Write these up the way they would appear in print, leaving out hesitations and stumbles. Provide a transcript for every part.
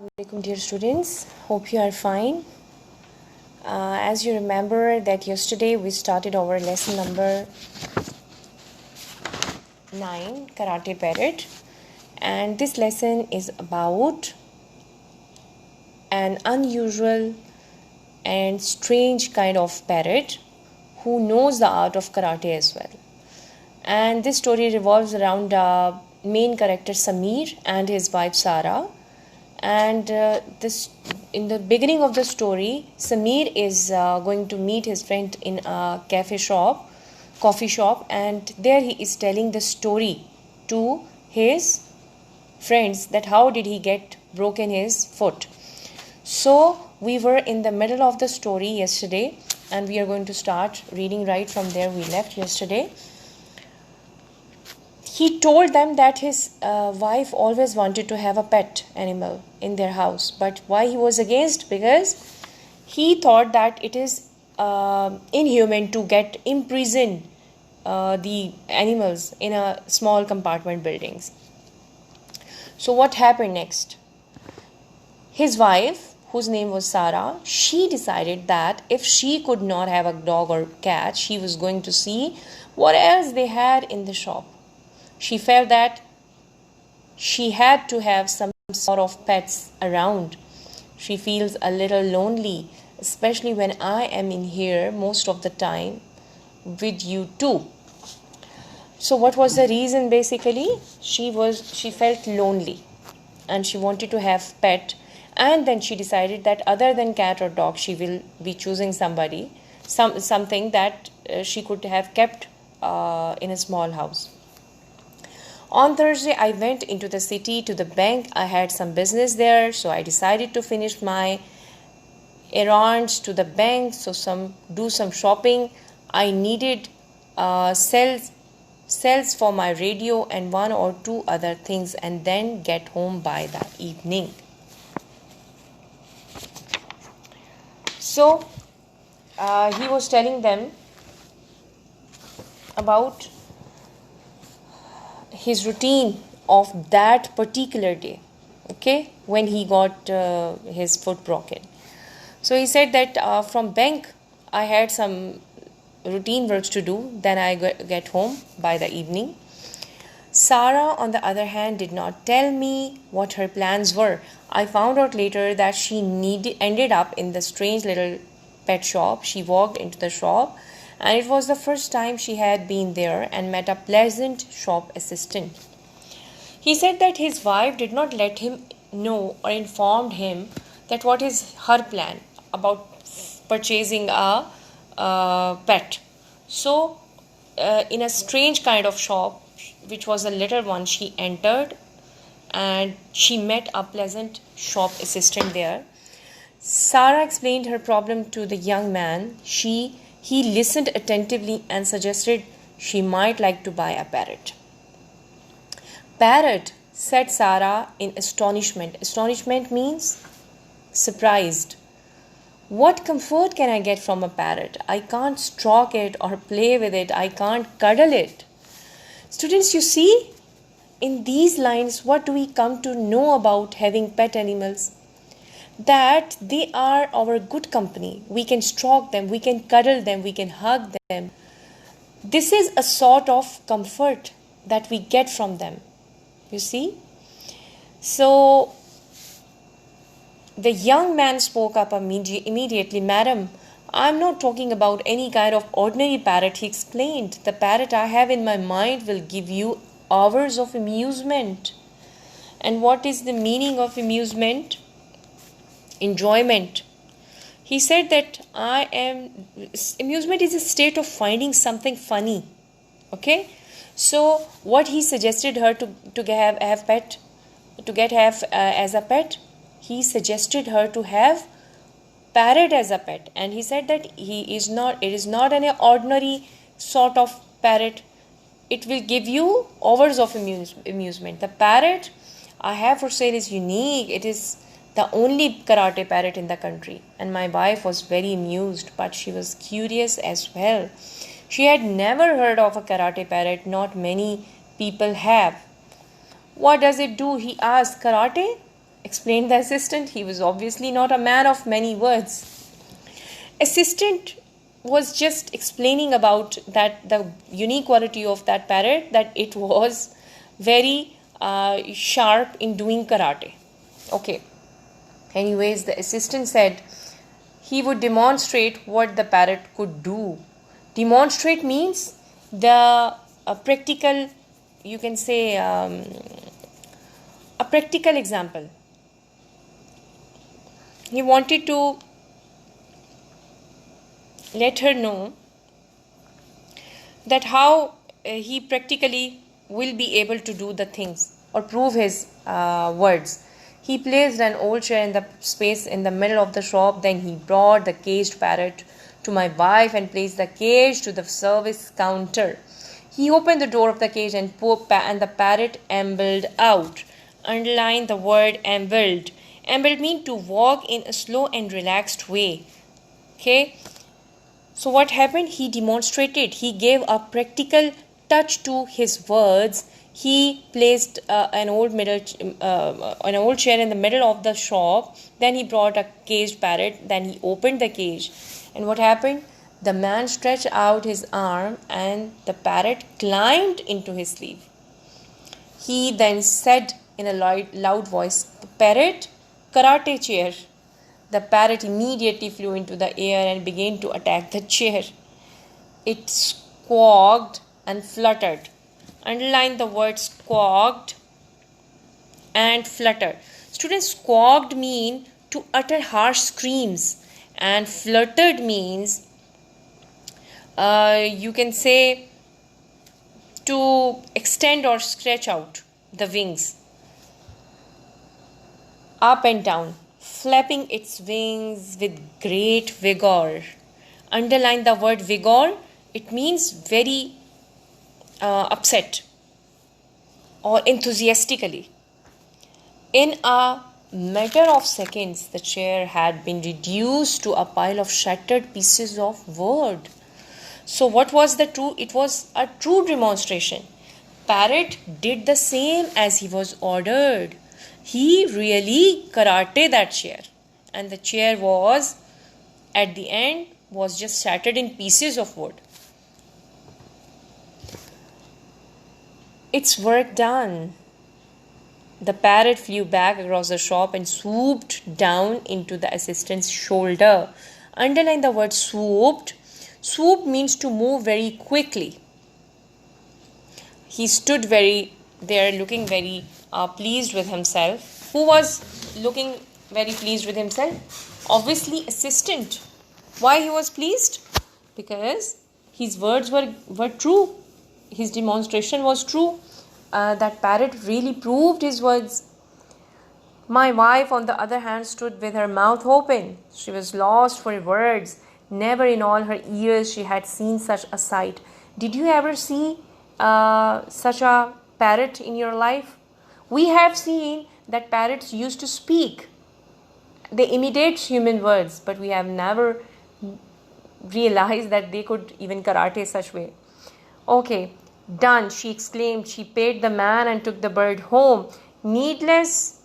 Assalamualaikum dear students, hope you are fine. As you remember that yesterday we started our lesson number 9, Karate Parrot, and this lesson is about an unusual and strange kind of parrot who knows the art of karate as well. And this story revolves around main character Samir and his wife Sarah. And this in the beginning of the story, Samir is going to meet his friend in a coffee shop, and there he is telling the story to his friends that how did he get broken his foot. So we were in the middle of the story yesterday, and we are going to start reading right from there we left yesterday. He told them that his wife always wanted to have a pet animal in their house, but why he was against? Because he thought that it is inhuman to imprison the animals in a small compartment buildings. So what happened next? His wife, whose name was Sarah, she decided that if she could not have a dog or cat, she was going to see what else they had in the shop. She felt that she had to have some sort of pets around. She feels a little lonely, especially when I am in here most of the time with you too. So what was the reason basically? She felt lonely and she wanted to have pet, and then she decided that other than cat or dog she will be choosing something that she could have kept in a small house. On Thursday, I went into the city to the bank. I had some business there, so I decided to finish my errands to the bank. So do some shopping. I needed cells for my radio and one or two other things, and then get home by that evening. So he was telling them about his routine of that particular day, okay, when he got his foot broken. So he said that from bank I had some routine works to do, then I get home by the evening. Sarah, on the other hand, did not tell me what her plans were. I found out later that she ended up in the strange little pet shop. She walked into the shop, and it was the first time she had been there and met a pleasant shop assistant. He said that his wife did not let him know or informed him that what is her plan about purchasing a pet. So in a strange kind of shop, which was a little one, she entered and she met a pleasant shop assistant there. Sarah explained her problem to the young man. He listened attentively and suggested she might like to buy a parrot. Parrot, said Sarah in astonishment. Astonishment means surprised. What comfort can I get from a parrot? I can't stroke it or play with it. I can't cuddle it. Students, you see, in these lines, what do we come to know about having pet animals? That they are our good company. We can stroke them, we can cuddle them, we can hug them. This is a sort of comfort that we get from them. You see? So the young man spoke up immediately. Madam, I'm not talking about any kind of ordinary parrot, he explained. The parrot I have in my mind will give you hours of amusement. And what is the meaning of amusement? Enjoyment. He said that amusement is a state of finding something funny. Okay, so what he suggested her to have as a pet, he suggested her to have parrot as a pet, and he said that it is not an ordinary sort of parrot. It will give you hours of amusement. The parrot I have for sale is unique. It is the only karate parrot in the country. And my wife was very amused, but she was curious as well. She had never heard of a karate parrot. Not many people have. What does it do? He asked. Karate? explained the assistant. He was obviously not a man of many words. Assistant was just explaining about that the unique quality of that parrot, that it was very sharp in doing karate. Okay. Anyways, the assistant said he would demonstrate what the parrot could do. Demonstrate means the practical, you can say, a practical example. He wanted to let her know that how he practically will be able to do the things or prove his words. He placed an old chair in the space in the middle of the shop. Then he brought the caged parrot to my wife and placed the cage to the service counter. He opened the door of the cage and the parrot ambled out. Underline the word ambled. Ambled means to walk in a slow and relaxed way. Okay. So what happened? He demonstrated. He gave a practical touch to his words. He placed an old chair in the middle of the shop. Then he brought a caged parrot. Then he opened the cage. And what happened? The man stretched out his arm and the parrot climbed into his sleeve. He then said in a loud voice, "Parrot, karate chair." The parrot immediately flew into the air and began to attack the chair. It squawked and fluttered. Underline the word squawked and fluttered. Students, squawked mean to utter harsh screams, and fluttered means you can say to extend or stretch out the wings up and down, flapping its wings with great vigor. Underline the word vigor. It means very upset or enthusiastically. In a matter of seconds, the chair had been reduced to a pile of shattered pieces of wood. So what was the true? It was a true demonstration. Parrot did the same as he was ordered. He really karate that chair, and the chair was at the end was just shattered in pieces of wood. Its work done. The parrot flew back across the shop and swooped down into the assistant's shoulder. Underline the word swooped. Swoop means to move very quickly. He stood there looking very pleased with himself. Who was looking very pleased with himself? Obviously, assistant. Why he was pleased? Because his words were true. His demonstration was true. That parrot really proved his words. My wife, on the other hand, stood with her mouth open. She was lost for words. Never in all her years she had seen such a sight. Did you ever see such a parrot in your life? We have seen that parrots used to speak. They imitate human words, but we have never realized that they could even karate such way. Okay, done, she exclaimed. She paid the man and took the bird home. Needless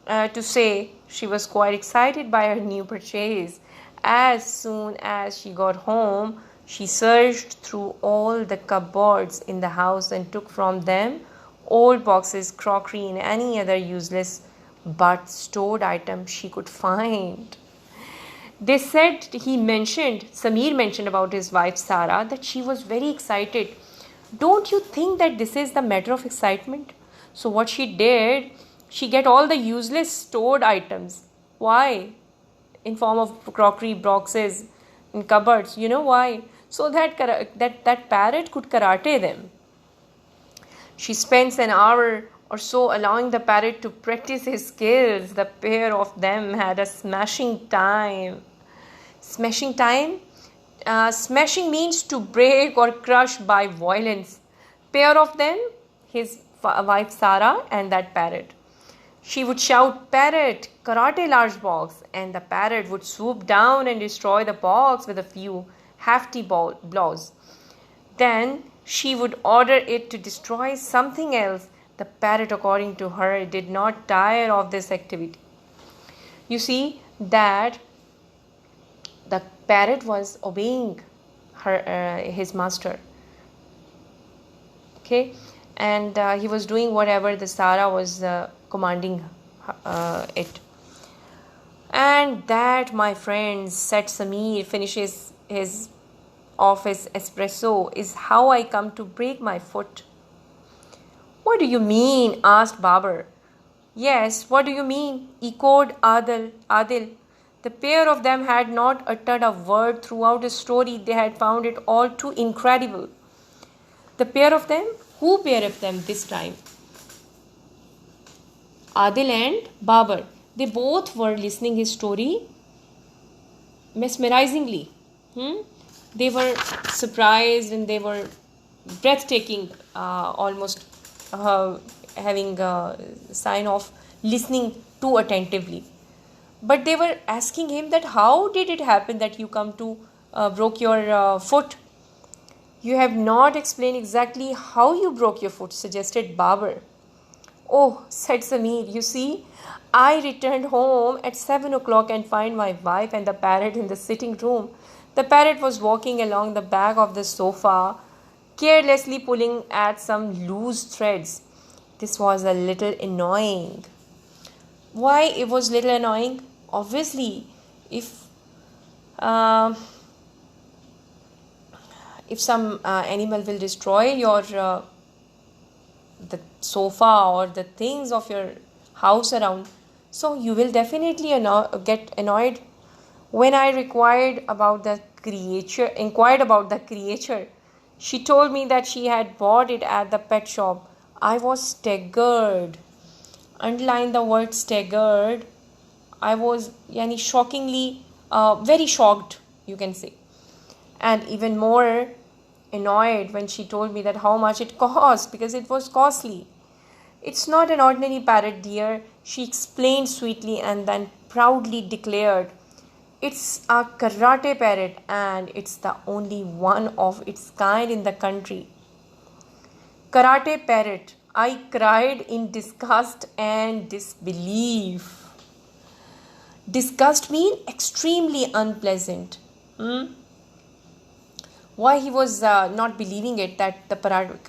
to say, she was quite excited by her new purchase. As soon as she got home, she searched through all the cupboards in the house and took from them old boxes, crockery, and any other useless but stored item she could find. They said Samir mentioned about his wife Sarah that she was very excited. Don't you think that this is the matter of excitement? So what she did, she get all the useless stored items. Why? In form of crockery, boxes, in cupboards. You know why? So that parrot could karate them. She spends an hour or so allowing the parrot to practice his skills. The pair of them had a smashing time. Smashing time? Smashing means to break or crush by violence. Pair of them, his wife Sarah and that parrot. She would shout, "Parrot, karate large box," and the parrot would swoop down and destroy the box with a few hefty blows. Then she would order it to destroy something else. The parrot, according to her, did not tire of this activity. You see that the parrot was obeying his master. Okay, and he was doing whatever the Sara was commanding it. And that, my friends, said Sameer, finishes his office espresso, is how I come to break my foot. What do you mean? Asked Babar. Yes, what do you mean? Echoed Adil. The pair of them had not uttered a word throughout the story. They had found it all too incredible. The pair of them? Who pair of them this time? Adil and Babar. They both were listening his story mesmerizingly. They were surprised and they were breathtaking, almost having a sign of listening too attentively. But they were asking him that how did it happen that you come to broke your foot? You have not explained exactly how you broke your foot, suggested Babar. Oh, said Sameer, you see, I returned home at 7 o'clock and find my wife and the parrot in the sitting room. The parrot was walking along the back of the sofa, carelessly pulling at some loose threads. This was a little annoying. Why it was little annoying? Obviously, if some animal will destroy your the sofa or the things of your house around, so you will definitely get annoyed. When I inquired about the creature, she told me that she had bought it at the pet shop. I was staggered. Underline the word staggered. I was shockingly, very shocked, you can say. And even more annoyed when she told me that how much it cost, because it was costly. It's not an ordinary parrot, dear, she explained sweetly and then proudly declared. It's a karate parrot and it's the only one of its kind in the country. Karate parrot, I cried in disgust and disbelief. Disgust means extremely unpleasant. Why he was not believing it that the parrot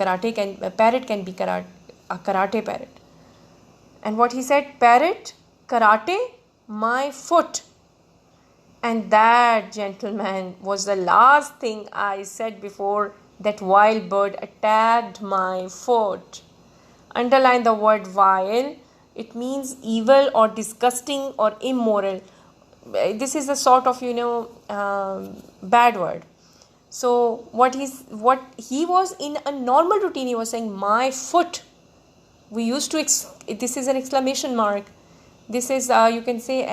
can be a karate parrot. And what he said, parrot, karate, my foot. And that, gentleman, was the last thing I said before that wild bird attacked my foot. Underline the word vile. It means evil or disgusting or immoral. This is a sort of, bad word. So what he was in a normal routine, he was saying, my foot. We used to, this is an exclamation mark. This is, you can say,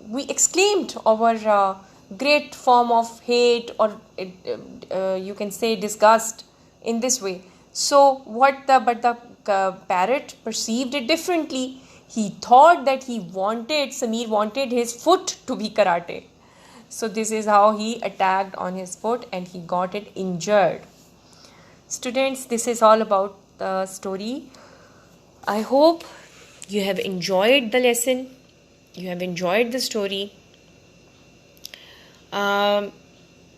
we exclaimed our great form of hate or you can say disgust in this way. So the parrot perceived it differently. He thought that Sameer wanted his foot to be karate. So this is how he attacked on his foot and he got it injured. Students, this is all about the story. I hope you have enjoyed the lesson. You have enjoyed the story.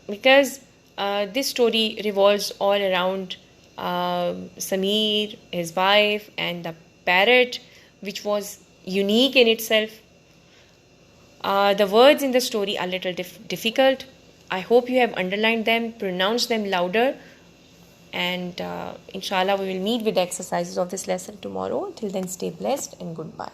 Because this story revolves all around Sameer, his wife, and the parrot, which was unique in itself. The words in the story are a little difficult. I hope you have underlined them, pronounced them louder. And inshallah, we will meet with the exercises of this lesson tomorrow. Till then, stay blessed and goodbye.